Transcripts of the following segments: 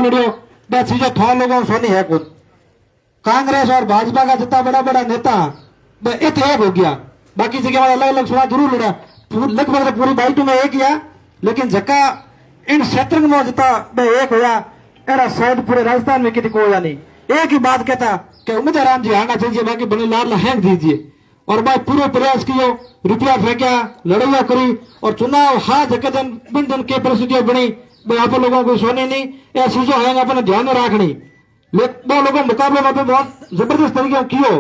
बस जो थोड़ा लोगों सोनी है कुछ कांग्रेस और भाजपा का जितना बड़ा बड़ा नेता एक हो गया। बाकी जगह अलग अलग सुना जरूर लड़ा लगभग पूरी बाइट में एक किया, लेकिन जका इन क्षेत्र में जितना एक होया एड़ा शायद पूरे राजस्थान में किसी को होया नहीं। एक ही बात कहता कि उम्मीदवार जी आना चाहिए, बाकी बने लाल हैंक दीजिए। और भाई पूरे प्रयास कियो, रुपया फेंका, लड़ाइया करी और चुनाव हा जगह दिन बिन दिन के परिस्थितियां बनी। आप लोगों को सोने नहीं या चीजों है अपने ध्यान में रखनी। दो लोगों मुकाबले में बहुत जबरदस्त तरीके कियो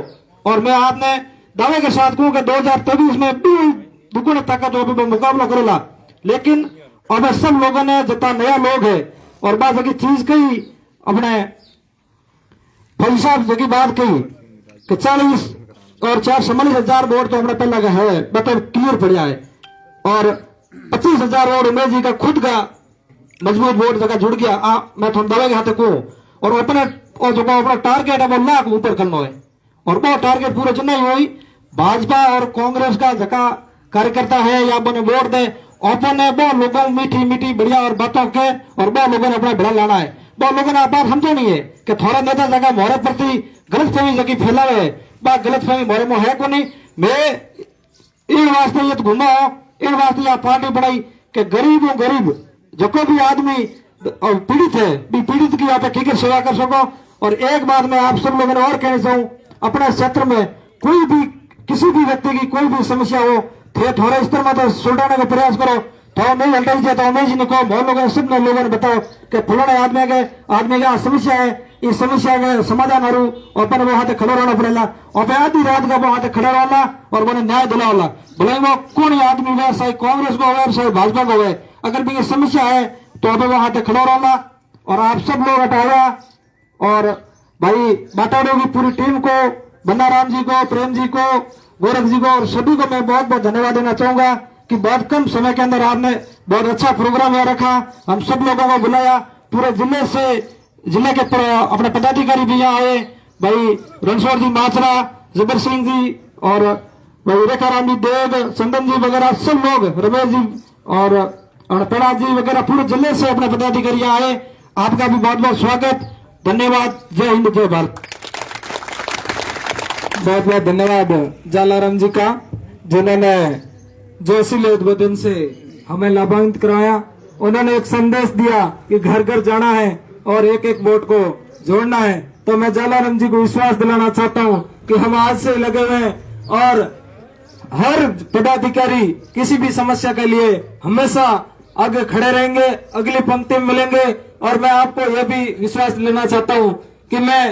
और मैं आपने दावे के साथ कहूँ कि 2023 में दुगुनी ताकत मुकाबला करेला। लेकिन अब सब लोगों ने जितना नया लोग है और बात की चीज कही अपने फौजी साहब की बात कही कि 40 और 4 वोट तो हमने पहला का है मतलब क्लियर पड़ा है और 25,000 वोट उमेश जी का खुद का मजबूत वोट जगह जुड़ गया। मैं थोड़ा दवा के हाथ को और अपने और जो अपना टारगेट है वो लाख ऊपर करना है और वो टारगेट पूरे चुनाव ही हुई। भाजपा और कांग्रेस का जगह कार्यकर्ता है या अपने वोट दे अपने वो लोगों मीठी मीठी बढ़िया और बातों के और वो लोगों ने अपना भिड़ा लाना है। वो लोगों ने बात समझो नहीं है कि थोड़ा नेता जगह मोहरे प्रति गलत फहमी जगह फैलावे है, बात गलत फहमी मोहरे में है को नहीं। मैं इन वास्ते ये घूमा इन वास्ते यहाँ पार्टी बनाई कि गरीब गरीब जो कोई भी आदमी पीड़ित है पीड़ित की आप ठीक सेवा कर सको। और एक बात मैं आप सब लोगों ने और कहना चाहूँ, अपने क्षेत्र में कोई भी किसी भी व्यक्ति की कोई भी समस्या हो थोड़ा स्तर में तो सुलझाने का प्रयास करो। थोड़ा नहीं हटाई जाए तो उमेश जी ने कहो बहुत लोगों सब लोगों ने बताओ कि फलाने आदमी का समस्या है, इस समस्या के समाधान हरू अपन वो हाथ खड़े रहना पड़ेगा और आधी रात का वो हाथ खड़े रहना और मैंने न्याय दिलावला भले वो कौन आदमी हुआ चाहे कांग्रेस को हुआ चाहे भाजपा को हुआ। अगर भी ये समस्या है तो अब वहां तक खड़ा रहना और आप सब लोग हटाया और भाई बाटाड़ो की पूरी टीम को, बन्नाराम जी को, प्रेम जी को, गोरख जी को और सभी को मैं बहुत बहुत धन्यवाद देना चाहूंगा कि बहुत कम समय के अंदर आपने बहुत अच्छा प्रोग्राम यहाँ रखा। हम सब लोगों को बुलाया पूरे जिले से, जिले के अपने पदाधिकारी भी यहाँ आए, भाई रणछोड़ जी माचरा, जबर सिंह जी और भाई रेखाराम जी देव, चंदन जी वगैरह सब लोग, रमेश जी और प्रणाद जी वगैरह पूरे जिले से अपने पदाधिकारी आए। आपका भी बहुत बहुत स्वागत, धन्यवाद। जय हिंद जय भारत। बहुत बहुत धन्यवाद जालाराम जी का, जिन्होंने जोशीले उद्बोधन से हमें लाभान्वित कराया। उन्होंने एक संदेश दिया कि घर घर जाना है और एक एक वोट को जोड़ना है। तो मैं जालाराम जी को विश्वास दिलाना चाहता हूँ कि हम आज से लगे हुए हैं और हर पदाधिकारी किसी भी समस्या के लिए हमेशा आगे खड़े रहेंगे, अगली पंक्ति में मिलेंगे। और मैं आपको यह भी विश्वास दिलाना चाहता हूं कि मैं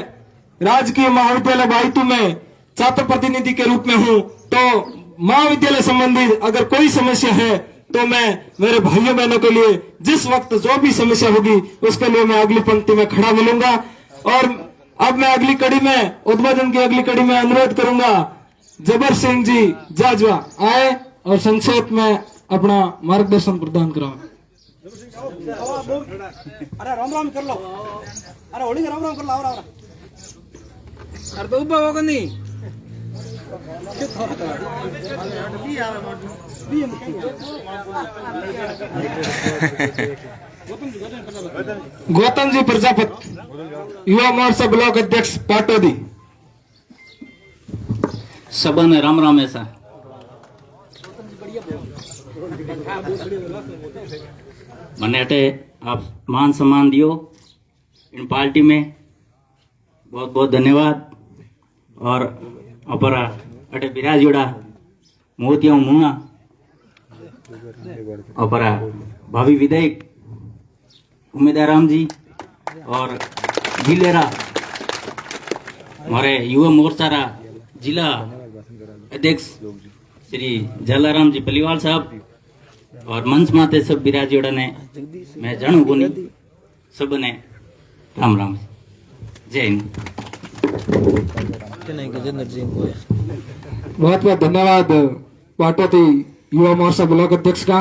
राजकीय महाविद्यालय बाइतू में छात्र प्रतिनिधि के रूप में हूं, तो महाविद्यालय संबंधी अगर कोई समस्या है तो मैं मेरे भाइयों बहनों के लिए जिस वक्त जो भी समस्या होगी उसके लिए मैं अगली पंक्ति में खड़ा मिलूंगा। और अब मैं अगली कड़ी में उद्बोधन की अगली कड़ी में अनुरोध करूंगा जबर सिंह जी जाजवा आए और संक्षेप में अपना मार्गदर्शन प्रदान कराओ। अरे राम राम कर लो, अरे होली राम राम कर लो। अरे तो उबा होगा नहीं गौतम जी प्रजापति, युवा मोर्चा ब्लॉक अध्यक्ष पाटोदी। सबन राम राम ऐसा मने अटे आप मान सम्मान दियो इन पार्टी में, बहुत बहुत धन्यवाद। और अपरा अटे बिराज जोड़ा मोतिया मुना अपरा भावी विधायक उम्मीदवार राम जी और जिलेरा हमारे युवा मोर्चा रा जिला अध्यक्ष श्री जलाराम जी पलीवाल साहब और मंच माते सब बिराजोड़ा ने मैं जानू कोनी सब ने राम राम, जय हिंद। बहुत बहुत धन्यवाद पाटोदी युवा मोर्चा ब्लॉक अध्यक्ष का।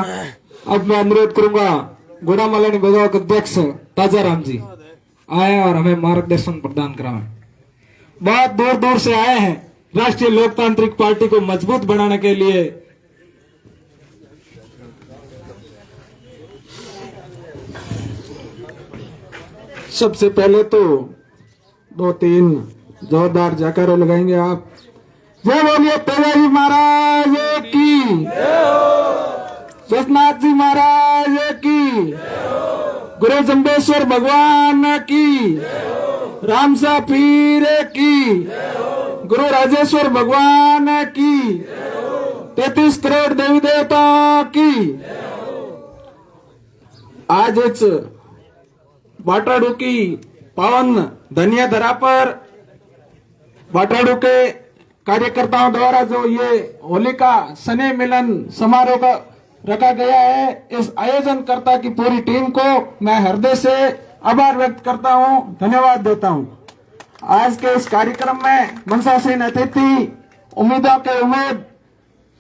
अब मैं अनुरोध करूंगा गोड़ा मालानी ब्लॉक अध्यक्ष ताजाराम जी आए और हमें मार्गदर्शन प्रदान कराएं। बहुत दूर दूर से आए हैं राष्ट्रीय लोकतांत्रिक पार्टी को मजबूत बनाने के लिए। सबसे पहले तो 2-3 जोरदार जयकारे लगाएंगे आप। जय बोलिए तेजाजी महाराज की, जसनाथ जी महाराज की, गुरु जम्बेश्वर भगवान की, रामसा पीर की, गुरु राजेश्वर भगवान की, 33 करोड़ देवी देवताओं की। आज इस बाटाडू की पावन धन्य धरा पर बाटाडू के कार्यकर्ताओं द्वारा जो ये होलिका स्नेह मिलन समारोह का रखा गया है, इस आयोजनकर्ता की पूरी टीम को मैं हृदय से आभार व्यक्त करता हूं, धन्यवाद देता हूं। आज के इस कार्यक्रम में मनसासीन अतिथि, उम्मीदों के उम्मीद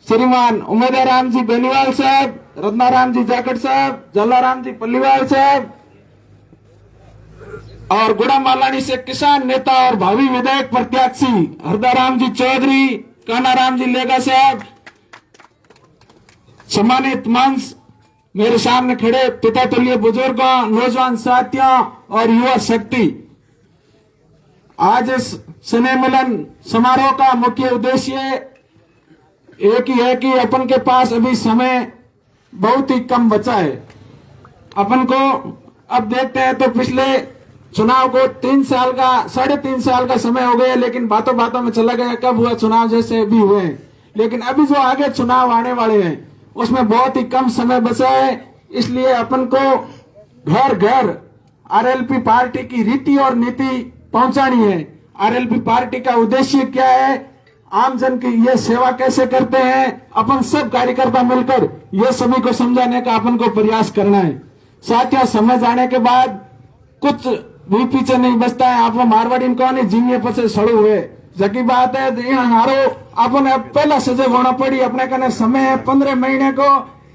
श्रीमान उमेदराम जी बेनीवाल साहब, रत्नाराम जी जाखड़ साहब, जलाराम जी पल्लीवाल साहब और गुड़ा मालानी से किसान नेता और भावी विधायक प्रत्याशी हरदाराम जी चौधरी, कानाराम जी लेगा साहब, सम्मानित मंच, मेरे सामने खड़े पिता तुल्य बुजुर्गों, नौजवान साथियों और युवा शक्ति। आज इस स्नेह मिलन समारोह का मुख्य उद्देश्य एक ही है कि अपन के पास अभी समय बहुत ही कम बचा है। अपन को अब देखते हैं तो पिछले चुनाव को 3 साल का 3.5 साल का समय हो गया, लेकिन बातों बातों में चला गया, कब हुआ चुनाव जैसे भी हुए। लेकिन अभी जो आगे चुनाव आने वाले हैं उसमें बहुत ही कम समय बचा है, इसलिए अपन को घर घर आरएलपी पार्टी की रीति और नीति पहुंचानी है। आरएलपी पार्टी का उद्देश्य क्या है, आम जन की ये सेवा कैसे करते हैं, अपन सब कार्यकर्ता मिलकर ये सभी को समझाने का अपन को प्रयास करना है। साथियों, समझ आने के बाद कुछ भी पीछे नहीं बचता है। आप मारवाड़ी कौन है जिम्मे पसे सड़ो हुए जकी बात है, इन हारो अपन पहला सजग होना पड़ी। अपने कने समय है 15 महीने को,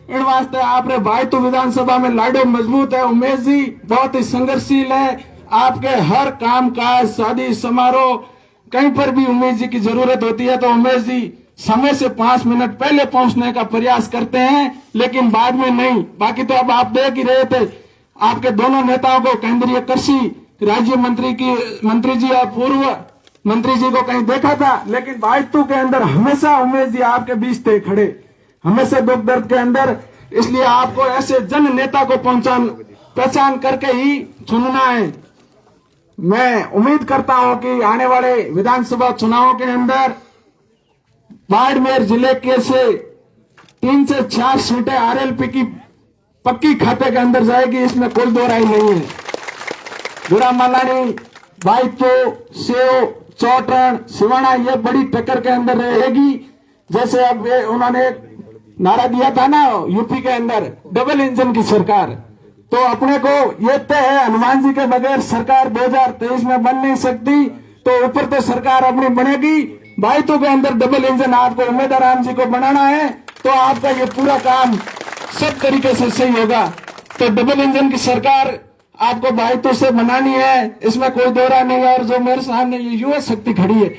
इन वास्ते आपने भाई तो विधानसभा में लाडो मजबूत है। उमेश जी बहुत ही संघर्षशील है, आपके हर काम काज शादी समारोह कहीं पर भी उमेश जी की जरूरत होती है तो उमेश जी समय से 5 मिनट पहले पहुंचने का प्रयास करते हैं, लेकिन बाद में नहीं। बाकी तो अब आप देख ही रहे थे, आपके दोनों नेताओं को केंद्रीय कृषि राज्य मंत्री जी और पूर्व मंत्री जी को कहीं देखा था, लेकिन भाजपा के अंदर हमेशा उमेश जी आपके बीच थे खड़े, हमेशा दुख दर्द के अंदर। इसलिए आपको ऐसे जन नेता को पहचान करके ही चुनना है। मैं उम्मीद करता हूं कि आने वाले विधानसभा चुनावों के अंदर बाड़मेर जिले के से 3 से 4 सीटें आरएलपी की पक्की खाते के अंदर जाएगी, इसमें कोई दो राय नहीं है। गुड़ा मालानी, बाइतो, सेव, चौटन, सिवाना ये बड़ी टक्कर के अंदर रहेगी। जैसे अब उन्होंने नारा दिया था ना यूपी के अंदर डबल इंजन की सरकार, तो अपने को ये तय है हनुमान जी के बगैर सरकार 2023 में बन नहीं सकती, तो ऊपर तो सरकार अपनी बनेगी, बाइतों के अंदर डबल इंजन आपको उमेदराम जी को बनाना है, तो आपका ये पूरा काम सब तरीके से सही होगा। तो डबल इंजन की सरकार आपको बाइतों से बनानी है, इसमें कोई दोहरा नहीं है। और जो मेरे सामने ये युवा शक्ति खड़ी है,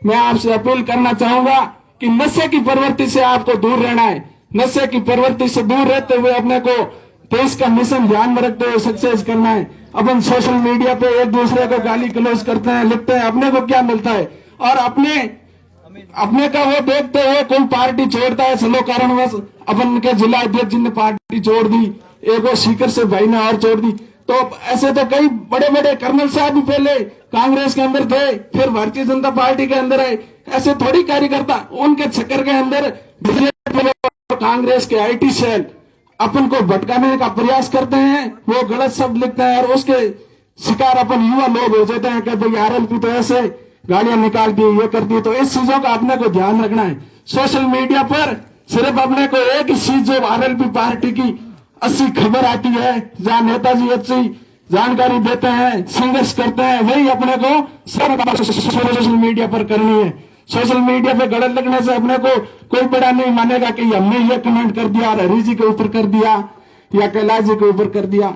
मैं आपसे अपील करना चाहूंगा कि नशे की प्रवृत्ति से आपको दूर रहना है। नशे की प्रवृत्ति से दूर रहते हुए अपने को देश का मिशन ध्यान में रखते हुए सक्सेस करना है। अपन सोशल मीडिया पे एक दूसरे को गाली गलौज करते हैं, लिखते हैं, अपने को क्या मिलता है, और अपने का वो देखते हुए कोई पार्टी छोड़ता है, चलो कारणवश अपन के जिला अध्यक्ष जी ने पार्टी छोड़ दी, एक वो सीकर से भाई ने और छोड़ दी। तो ऐसे तो कई बड़े बड़े कर्नल साहब भी पहले कांग्रेस के अंदर थे, फिर भारतीय जनता पार्टी के अंदर है। ऐसे थोड़ी कार्यकर्ता उनके चक्कर के अंदर कांग्रेस के आईटी सेल अपन को भटकाने का प्रयास करते हैं, वो गलत शब्द लिखते हैं और उसके शिकार अपन युवा लोग हो जाते हैं कि भाई आरएलपी तो ऐसे गालियां निकालती है, ये करती है। तो इस चीजों का अपने को ध्यान रखना है। सोशल मीडिया पर सिर्फ अपने को एक ही चीज जो आरएलपी पार्टी की अच्छी खबर आती है, जहाँ नेताजी अच्छी जानकारी देते हैं, संघर्ष करते हैं, वही अपने को सोशल मीडिया पर करनी है। सोशल मीडिया पे गलत लिखने से अपने को कोई बड़ा नहीं मानेगा कि हमने ये कमेंट कर दिया, हरी जी के ऊपर कर दिया या कैलाश जी के ऊपर कर दिया,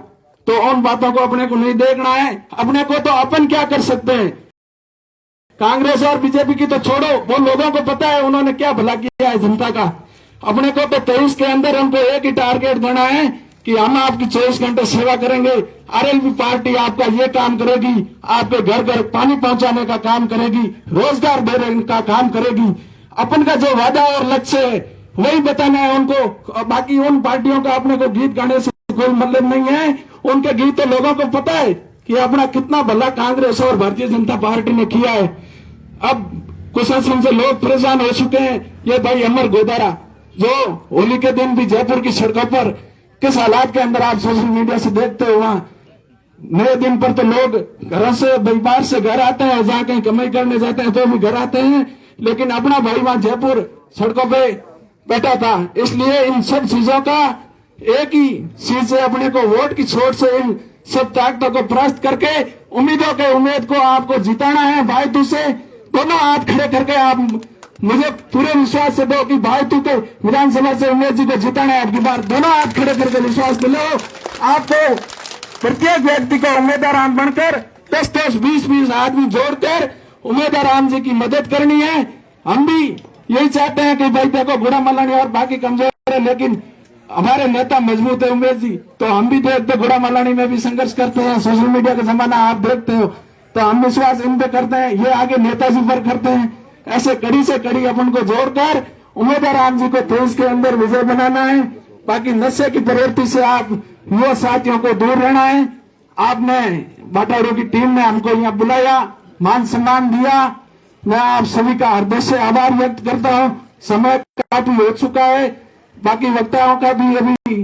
तो उन बातों को अपने को नहीं देखना है। अपने को तो अपन क्या कर सकते हैं, कांग्रेस और बीजेपी की तो छोड़ो, वो लोगों को पता है उन्होंने क्या भला किया है जनता का। अपने को तो 23 के अंदर हमको एक ही टारगेट देना है कि हम आपकी 24 घंटे सेवा करेंगे। आरएलपी पार्टी आपका ये काम करेगी, आपके घर घर पानी पहुंचाने का काम करेगी, रोजगार देने का काम करेगी। अपन का जो वादा और लक्ष्य है वही बताना है उनको। बाकी उन पार्टियों का अपने को गीत गाने से कोई मतलब नहीं है। उनके गीत तो लोगों को पता है कि अपना कितना भला कांग्रेस और भारतीय जनता पार्टी ने किया है। अब कुछ समय से लोग परेशान हो चुके हैं। ये भाई अमर गोदारा जो होली के दिन भी जयपुर की सड़कों पर किस हालात के अंदर आप सोशल मीडिया से देखते हो, वहां नए दिन पर तो लोग घरों से बाहर से घर आते हैं, जहाँ कहीं कमाई करने जाते हैं तो भी घर आते हैं, लेकिन अपना भाई वहां जयपुर सड़कों पे बैठा था। इसलिए इन सब चीजों का एक ही चीज से अपने को वोट की छोट से इन सब ताकतों को परास्त करके उम्मीदों के उम्मीद को आपको जिताना है। भाई तू से दोनों हाथ खड़े करके आप मुझे पूरे विश्वास से दो कि भाई तू के विधानसभा से उमेश जी को जिताना है। आपकी बार दोनों हाथ खड़े करके विश्वास दिलो। आपको प्रत्येक व्यक्ति को उम्मीदवार राम बनकर 10-10, 20-20 आदमी जोड़कर उम्मीदवार राम जी की मदद करनी है। हम भी यही चाहते हैं कि भाई देखो गुड़ा मलानी और बाकी कमजोर है, लेकिन हमारे नेता मजबूत है उमेश जी। तो हम भी देखते गुड़ा मलानी में भी संघर्ष करते हैं, सोशल मीडिया का जमाना आप देखते हो, तो हम विश्वास इन पे करते हैं, ये आगे नेताजी पर करते हैं। ऐसे कड़ी से कड़ी अपन को जोड़कर उम्मीदवार राम जी को देश के अंदर विजय बनाना है। बाकी नशे की प्रवृत्ति से आप युवा साथियों को दूर रहना है। आपने बाटाड़ू की टीम ने हमको यहाँ बुलाया, मान सम्मान दिया, मैं आप सभी का हृदय से आभार व्यक्त करता हूँ। समय काफी हो चुका है, बाकी वक्ताओं का भी अभी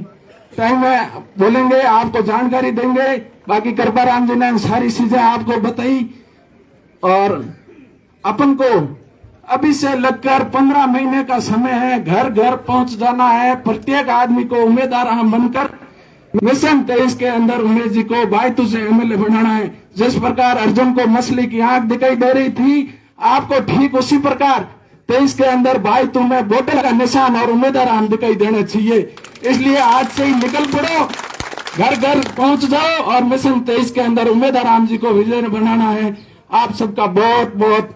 टाइम है, बोलेंगे, आपको जानकारी देंगे। बाकी कृपा राम जी ने सारी चीजें आपको बताई और अपन को अभी से लगकर 15 महीने का समय है, घर घर पहुंच जाना है। प्रत्येक आदमी को उम्मीदवार हम बनकर मिशन 23 के अंदर उमेश जी को बायतू से एमएलए बनाना है। जिस प्रकार अर्जुन को मछली की आंख दिखाई दे रही थी, आपको ठीक उसी प्रकार 23 के अंदर बायतू में बोतल का निशान और उम्मीदवार हम दिखाई देना चाहिए। इसलिए आज से ही निकल पड़ो, घर घर पहुंच जाओ और मिशन 23 के अंदर उम्मीदवार राम जी को विजय बनाना है। आप सबका बहुत बहुत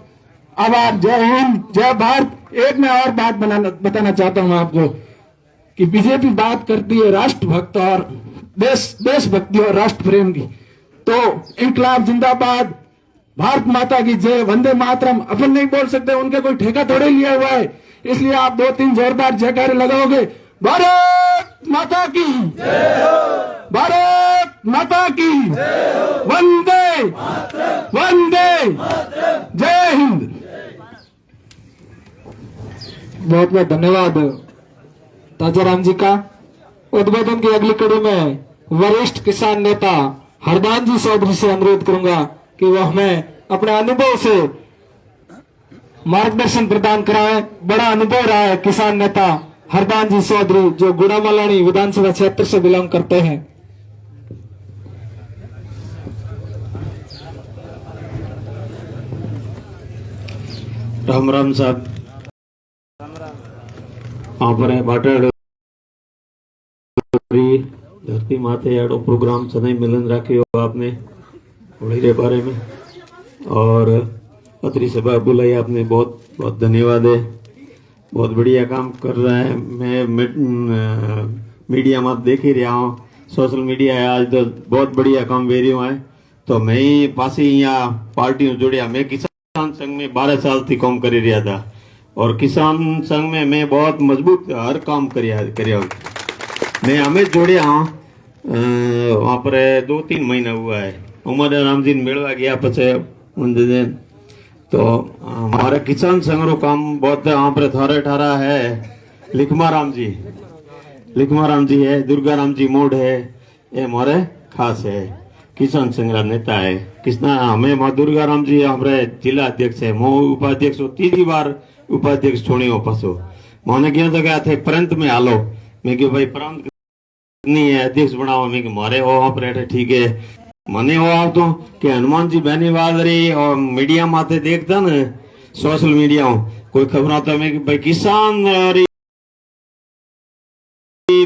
आभार। जय हिंद, जय भारत। एक मैं और बात बताना चाहता हूं आपको कि बीजेपी बात करती है राष्ट्रभक्त और देशभक्ति और राष्ट्र प्रेम की, तो इंकलाब जिंदाबाद, भारत माता की जय, वंदे मातरम अपन नहीं बोल सकते, उनके कोई ठेका थोड़े लिया हुआ है। इसलिए आप 2-3 जोरदार जयकारे लगाओगे, भारत माता की, भारत माता की, वंदे वंदे, जय हिंद। बहुत बहुत धन्यवाद ताजाराम जी का। उद्बोधन की अगली कड़ी में वरिष्ठ किसान नेता हरदान जी चौधरी से अनुरोध करूंगा कि वह हमें अपने अनुभव से मार्गदर्शन प्रदान कराए। बड़ा अनुभव रहा है किसान नेता हरदान जी चौधरी, जो गुड़ामलानी विधानसभा क्षेत्र से बिलोंग करते हैं। राम राम साहब, आपने बाटड़ धरती माथे अड़ो प्रोग्राम सदाई मिलन रखियो आपने होली रे बारे में, और अतरी सभा बुलाई आपने, बहुत बहुत धन्यवाद है। बहुत बढ़िया काम कर रहा है। मैं मीडिया में देख ही रहा हूँ, सोशल मीडिया है आज तो बहुत बढ़िया काम वे रही है। तो मैं ही पास ही यहाँ पार्टी जुड़िया। मैं किसान संघ में 12 साल थी काम कर रहा था, और किसान संघ में मैं बहुत मजबूत हर काम करिया। मैं हमें जोड़िया हूँ वहाँ पर 2-3 महीना हुआ है। उमर राम जी मिलवा गया पचे उन दिन, तो हमारा किसान संघ रो काम बहुत वहाँ पर थारा ठारा है। लिखमा राम जी है, दुर्गा राम जी मोड़ है, ये हमारे खास है किसान संघ रा नेता है। किसना हमें माँ दुर्गा राम जी हमारे जिला अध्यक्ष है, मो उपाध्यक्ष हो, 3 बार उपाध्यक्ष छोड़ी हो पसो। मैंने क्यों तो क्या थे परंत में हालो, मैं क्यों भाई परंत नहीं है अध्यक्ष बनाओ, मैं कि मारे हो आप बैठे ठीक है। मने हो आप तो कि हनुमान जी बहनीवाल रही और मीडिया माथे देखता न सोशल मीडिया कोई खबर आता मैं कि भाई किसान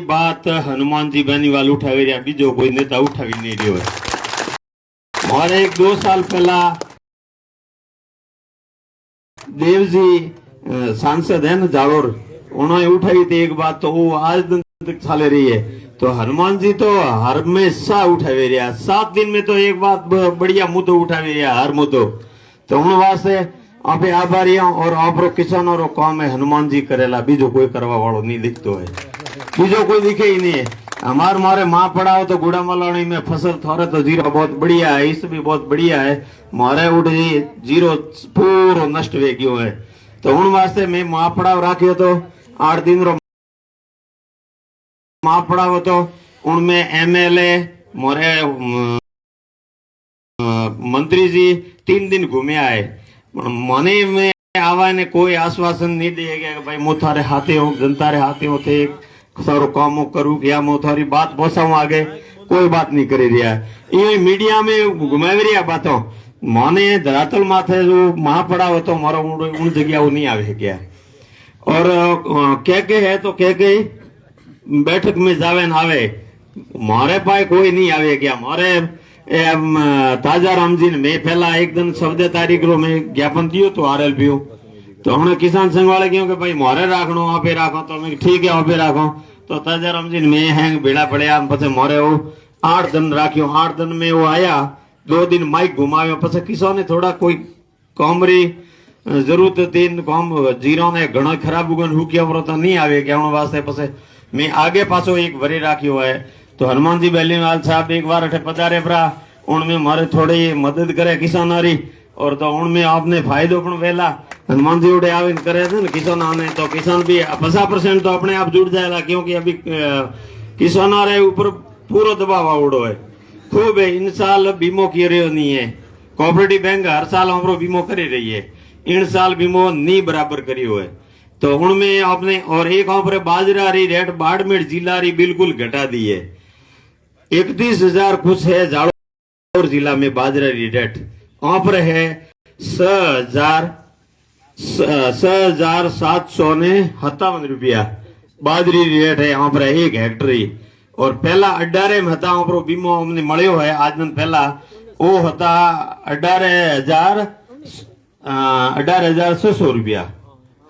बात हनुमान जी बहनीवाल उठावी रहा, बीजो कोई नेता उठावी नहीं रही है। मारे 1-2 साल पहला देव जी सांसद है न जालोर, उन्होंने उठाई थी एक बात, तो वो आज दिन तक चले रही है। तो हनुमान जी तो हमेशा उठावे रहा। 7 दिन में तो एक बात बढ़िया मुद्दो उठावे रहा, हर मुद्दो। तो उन वास्ते आपे आभारी हूं। और आपरो किसानों रो काम है हनुमान जी करेला, बीजो कोई करवा वालो नहीं दिखतो है, बीजो कोई दिखे ही नहीं है। हमारे मारे माँ पड़ाओ तो गुड़ा मलानी में फसल थोड़े तो जीरो बहुत बढ़िया है, इस भी बहुत बढ़िया है। मारे उठ जीरो पूरो नष्ट वे गयो है। तो उन वास्ते मैं माँ पड़ाव राख्यो तो 8 दिन रो माँ पड़ाव तो उनमें एमएलए मोरे मंत्री जी 3 दिन घूमे आए। मने में आवा ने कोई आश्वासन नहीं दिया गया कि भाई मो थारे हाथे हूँ, जनता रे हाथे हूँ थे सारो काम करूँ या मो थारी बात पहुंचाऊं आगे, कोई बात नहीं करी रहा। ये मीडिया में घुमावी रहा बातों। माने धरातल माथे जो महा पड़ा हो तो मारो उन जगह वो नहीं आवे क्या। और कह के है तो कह के बैठक में जावे न आवे, मारे पाए कोई नहीं आवे क्या। मारे ताजा राम जी ने मैं पहला एक दिन 14 तारीख रो मैं ज्ञापन दियो तो आरएलपी तो हमने किसान संघ वाले क्यों कि भाई मोरे राखनो आपे राखो, तो मैं ठीक है आपे राखो। तो ताजा राम जी ने मैं हैंग बेड़ा पड़या पछे मोरे वो 8 दिन राख्यो। 8 दिन में वो आया, 2 दिन माइक घुमाव्यो, पछे किसान ने थोड़ा कोई कामरी जरूरत तीन काम जीरो ने घणो खराब उगन हुकिया तो नहीं आवे क्या वास्ते पछे मैं आगे पाछो एक भरी राख्यो है। तो हनुमान जी बेलीवाल साहब एक बार अठे पधारे परा, उनमें मारे थोड़ी मदद करे किसानारी। और तो उनमें आपने फायदो पण वेला हनुमान जी उड़े आवे करे थे ना किसान आने, तो किसान भी 50% तो अपने आप जुड़ जाएगा, क्योंकि अभी किसाना रे ऊपर पूरा दबाव आवड़ो है खूब है। इन साल बीमो किए रहो नहीं है, कोऑपरेटिव बैंक हर साल हमरो बीमो करी रही है, इन साल बीमो नहीं बराबर करियो है। तो उनमें आपने और एक पर बाजरा री रेट बाड़मेर जिला री बिल्कुल घटा दी है। 31,000 कुछ है जालोर जिला में बाजरा री रेट, वहां पर है 6,757 रुपया बाजरी रेट है यहाँ पर 1 हेक्टरी। और पहला 18 में था वहां पर बीमो हमने मळ्यो है आज दिन पहला, वो था 18,600 रुपया।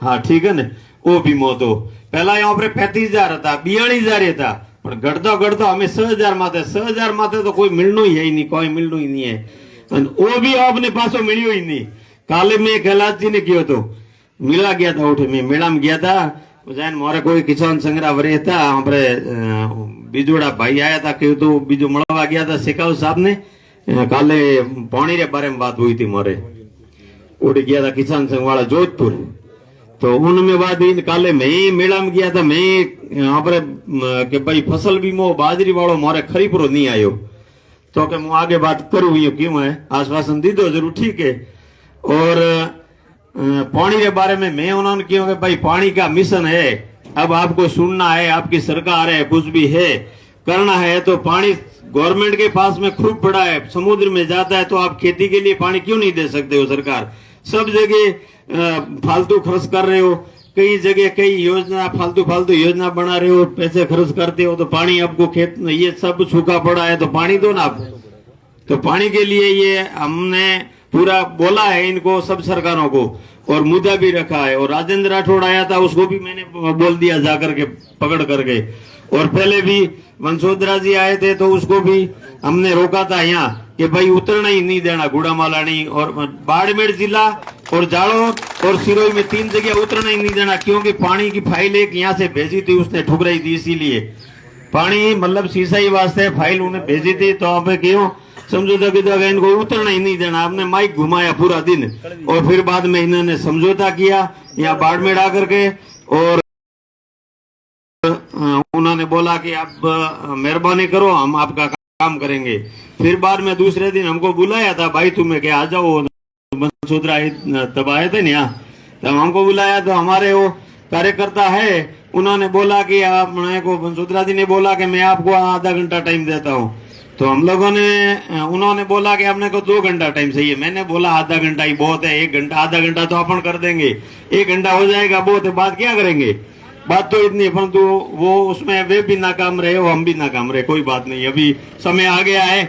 हाँ ठीक है ना, वो बीमो तो पहला यहाँ पर 35,000 था, 42,000 था, पर घटता घटता हमें 6,000 माथे तो कोई मिलनो ही है नहीं, कोई मिलनो ही नहीं है। वो भी आपने पासो मिलियो ही नहीं। काले में कैलाश जी ने किया तो मिला गया था, उठे में मेला में गया था, जैन मोरे कोई किसान संग्रह वरे था, हमारे बीजोड़ा भाई आया था कि तो बीजो मलवा गया था शेखाव साहब ने, काले पानी रे बारे में बात हुई थी, मोरे उड़ गया था किसान संघ वाला जोधपुर। तो उनमें बात हुई काले मैं मेला में गया था, मैं यहाँ पर कि भाई फसल बीमो बाजरी वालों मोरे खरीपरो नहीं आयो, तो कि मैं आगे बात करूं ये क्यों है, आश्वासन दी दो जरूर ठीक है। और पानी के बारे में मैं उन्होंने क्यों कि भाई पानी का मिशन है, अब आपको सुनना है, आपकी सरकार है, कुछ भी है करना है तो पानी गवर्नमेंट के पास में खूब पड़ा है, समुद्र में जाता है, तो आप खेती के लिए पानी क्यों नहीं दे सकते हो। सरकार सब जगह फालतू खर्च कर रहे हो, कई जगह कई योजना फालतू योजना बना रहे हो, पैसे खर्च करते हो, तो पानी आपको खेत में ये सब सूखा पड़ा है तो पानी दो ना आप। तो पानी के लिए ये हमने पूरा बोला है इनको सब सरकारों को, और मुद्दा भी रखा है। और राजेंद्र राठौड़ आया था, उसको भी मैंने बोल दिया जाकर के पकड़ करके। और पहले भी वंशोधरा जी आए थे तो उसको भी हमने रोका था यहाँ कि भाई उतरना ही नहीं देना गुड़ामालानी और बाड़मेर जिला और जालोर और सिरोही में 3 जगह उतरना ही नहीं देना, क्योंकि पानी की फाइल एक यहाँ से भेजी थी, उसने ठुकराई थी, इसीलिए पानी मतलब सिंचाई वास्ते फाइल उन्हें भेजी थी। तो आप क्यों समझौता की जगह इनको उतरना ही नहीं देना, आपने माइक घुमाया पूरा दिन। और फिर बाद में इन्होंने समझौता किया यहाँ बाड़मेर आकर के, और उन्होंने बोला कि आप मेहरबानी करो हम आपका काम करेंगे। फिर बाद में दूसरे दिन हमको बुलाया था, भाई तुम्हें क्या आ जाओ, वंशोधरा तब आए थे ना, तब हमको बुलाया तो हमारे वो कार्यकर्ता है, उन्होंने बोला कि आप को वंशोधरा जी ने बोला कि मैं आपको आधा घंटा टाइम देता हूँ। तो हम लोगों ने उन्होंने बोला कि आपने को 2 घंटा टाइम चाहिए, मैंने बोला आधा घंटा ही बहुत है, 1 घंटा आधा घंटा तो अपन कर देंगे, 1 घंटा हो जाएगा बहुत है, बात क्या करेंगे, बात तो इतनी। परंतु वो उसमें वे भी नाकाम रहे हो, हम भी नाकाम रहे, कोई बात नहीं, अभी समय आ गया है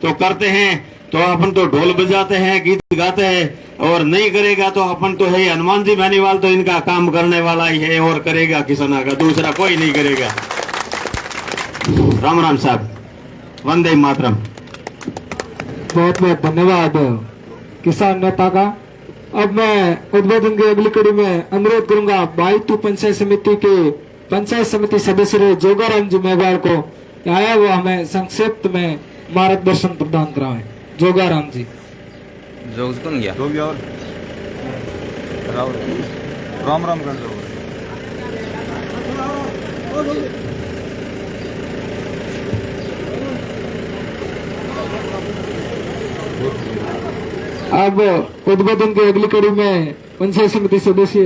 तो करते हैं। तो अपन तो ढोल बजाते हैं, गीत गाते हैं, और नहीं करेगा तो अपन तो है हनुमान जी बेनीवाल तो इनका काम करने वाला ही है और करेगा किसाना का, दूसरा कोई नहीं करेगा। राम राम साहब, वंदे मातरम। बहुत बहुत धन्यवाद किसान नेता का। अब मैं उद्बोधन की अगली कड़ी में अनुरोध करूंगा बाईतू पंचायत समिति के पंचायत समिति सदस्य रहे जोगाराम जी मेघवाल को आया वो हमें संक्षिप्त में मार्गदर्शन प्रदान कराएं। जोगाराम जी। जोग कौन गया? जो भी और राम राम कर दो। अब उद्बोधन की अगली कड़ी में पंचायत समिति सदस्य